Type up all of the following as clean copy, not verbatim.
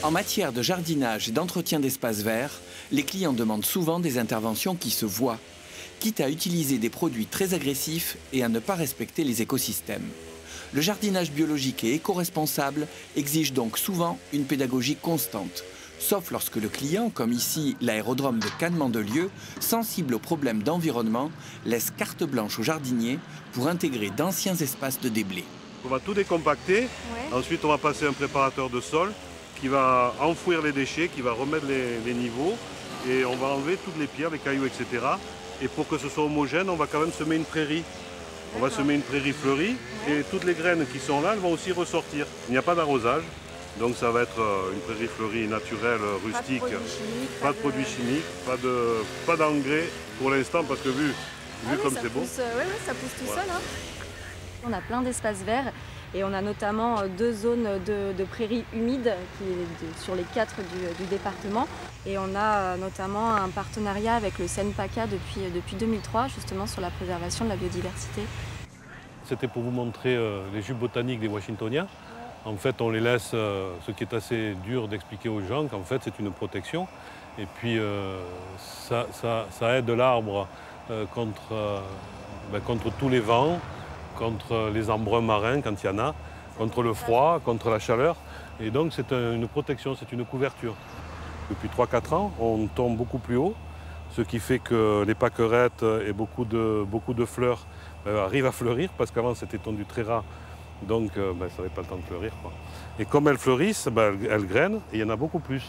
En matière de jardinage et d'entretien d'espaces verts, les clients demandent souvent des interventions qui se voient, quitte à utiliser des produits très agressifs et à ne pas respecter les écosystèmes. Le jardinage biologique et éco-responsable exige donc souvent une pédagogie constante, sauf lorsque le client, comme ici l'aérodrome de Cannes-Mandelieu, sensible aux problèmes d'environnement, laisse carte blanche aux jardiniers pour intégrer d'anciens espaces de déblai. On va tout décompacter, ensuite on va passer un préparateur de sol qui va enfouir les déchets, qui va remettre les niveaux et on va enlever toutes les pierres, les cailloux, etc. Et pour que ce soit homogène, on va quand même semer une prairie. On va semer une prairie fleurie et toutes les graines qui sont là, elles vont aussi ressortir. Il n'y a pas d'arrosage, donc ça va être une prairie fleurie naturelle, rustique. Pas de produits chimiques, pas d'engrais pour l'instant parce que vu comme c'est beau. Oui, ça pousse tout seul. Hein. On a plein d'espaces verts et on a notamment 2 zones de prairies humides sur les 4 du département. Et on a notamment un partenariat avec le CNPACA depuis 2003, justement sur la préservation de la biodiversité. C'était pour vous montrer les jupes botaniques des Washingtoniens. En fait, on les laisse, ce qui est assez dur d'expliquer aux gens, qu'en fait c'est une protection. Et puis ça aide l'arbre contre tous les vents, contre les embruns marins quand il y en a, contre le froid, contre la chaleur. Et donc c'est une protection, c'est une couverture. Depuis 3-4 ans, on tombe beaucoup plus haut, ce qui fait que les pâquerettes et beaucoup de fleurs arrivent à fleurir, parce qu'avant c'était tondu très ras, donc ça n'avait pas le temps de fleurir, quoi. Et comme elles fleurissent, elles grainent, et il y en a beaucoup plus.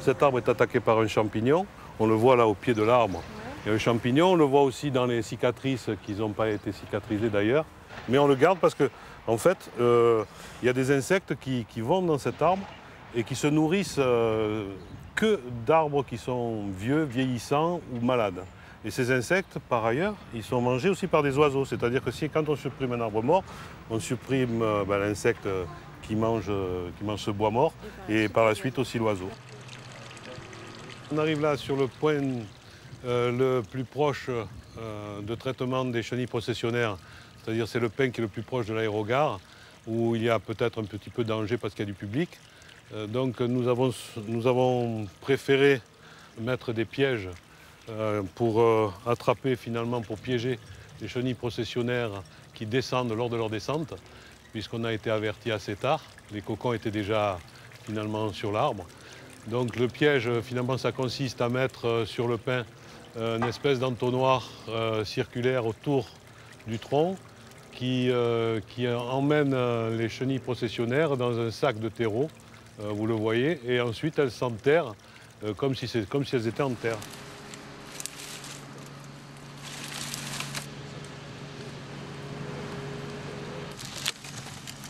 Cet arbre est attaqué par un champignon, on le voit là au pied de l'arbre. Et le champignon, on le voit aussi dans les cicatrices qui n'ont pas été cicatrisées d'ailleurs. Mais on le garde parce qu'en fait, il y a des insectes qui vont dans cet arbre et qui se nourrissent que d'arbres qui sont vieux, vieillissants ou malades. Et ces insectes, par ailleurs, ils sont mangés aussi par des oiseaux. C'est-à-dire que quand on supprime un arbre mort, on supprime l'insecte qui mange ce bois mort et par la suite aussi l'oiseau. On arrive là sur le point le plus proche de traitement des chenilles processionnaires, c'est-à-dire c'est le pin qui est le plus proche de l'aérogare, où il y a peut-être un petit peu de danger parce qu'il y a du public. Donc nous avons préféré mettre des pièges pour attraper finalement, pour piéger les chenilles processionnaires qui descendent lors de leur descente, puisqu'on a été averti assez tard, les cocons étaient déjà finalement sur l'arbre. Donc le piège finalement ça consiste à mettre sur le pin une espèce d'entonnoir circulaire autour du tronc qui emmène les chenilles processionnaires dans un sac de terreau, vous le voyez, et ensuite elles s'enterrent comme si elles étaient en terre.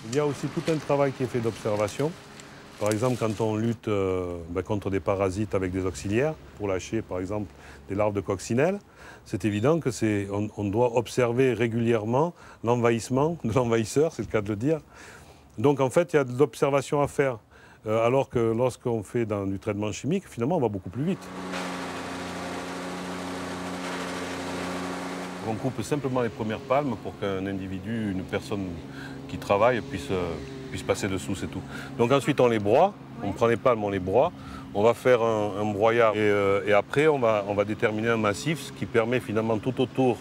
Il y a aussi tout un travail qui est fait d'observation. Par exemple, quand on lutte contre des parasites avec des auxiliaires, pour lâcher par exemple des larves de coccinelle, c'est évident qu'on doit observer régulièrement l'envahissement de l'envahisseur, c'est le cas de le dire. Donc en fait, il y a de l'observation à faire, alors que lorsqu'on fait du traitement chimique, finalement, on va beaucoup plus vite. On coupe simplement les premières palmes pour qu'un individu, une personne qui travaille puisse passer dessous, c'est tout. Donc ensuite on les broie, on prend les palmes, on les broie, on va faire un broyat et après on va déterminer un massif, ce qui permet finalement tout autour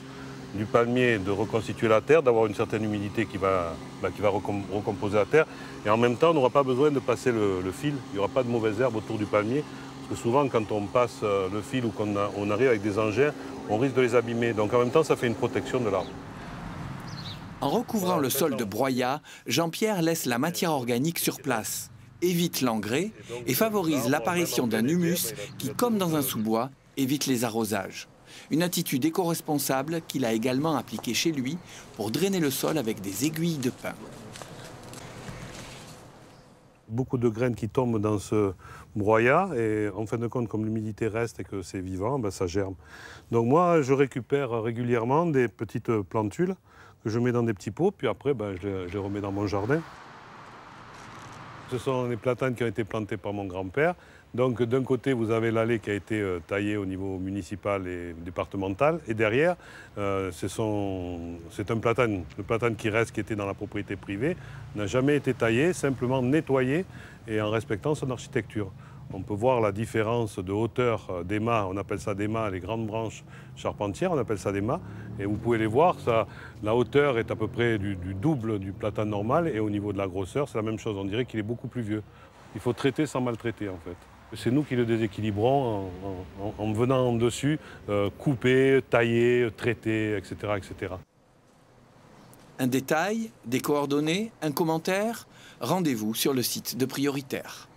du palmier de reconstituer la terre, d'avoir une certaine humidité qui va recomposer la terre. Et en même temps, on n'aura pas besoin de passer le fil, il n'y aura pas de mauvaises herbes autour du palmier. Parce que souvent, quand on passe le fil ou qu'on arrive avec des engins, on risque de les abîmer. Donc en même temps, ça fait une protection de l'arbre. En recouvrant le sol de broyat, Jean-Pierre laisse la matière organique sur place, évite l'engrais et favorise l'apparition d'un humus qui, comme dans un sous-bois, évite les arrosages. Une attitude éco-responsable qu'il a également appliquée chez lui pour drainer le sol avec des aiguilles de pin. Beaucoup de graines qui tombent dans ce broyat et en fin de compte, comme l'humidité reste et que c'est vivant, ça germe. Donc moi, je récupère régulièrement des petites plantules que je mets dans des petits pots, puis après, je les remets dans mon jardin. Ce sont les platanes qui ont été plantés par mon grand-père, Donc d'un côté, vous avez l'allée qui a été taillée au niveau municipal et départemental. Et derrière, c'est un platane. Le platane qui reste, qui était dans la propriété privée, n'a jamais été taillé, simplement nettoyé et en respectant son architecture. On peut voir la différence de hauteur des mâts, on appelle ça des mâts, les grandes branches charpentières, on appelle ça des mâts. Et vous pouvez les voir, la hauteur est à peu près du double du platane normal et au niveau de la grosseur, c'est la même chose, on dirait qu'il est beaucoup plus vieux. Il faut traiter sans maltraiter en fait. C'est nous qui le déséquilibrons en venant en dessus, couper, tailler, traiter, etc., etc. Un détail, des coordonnées, un commentaire, rendez-vous sur le site de Prioritaire.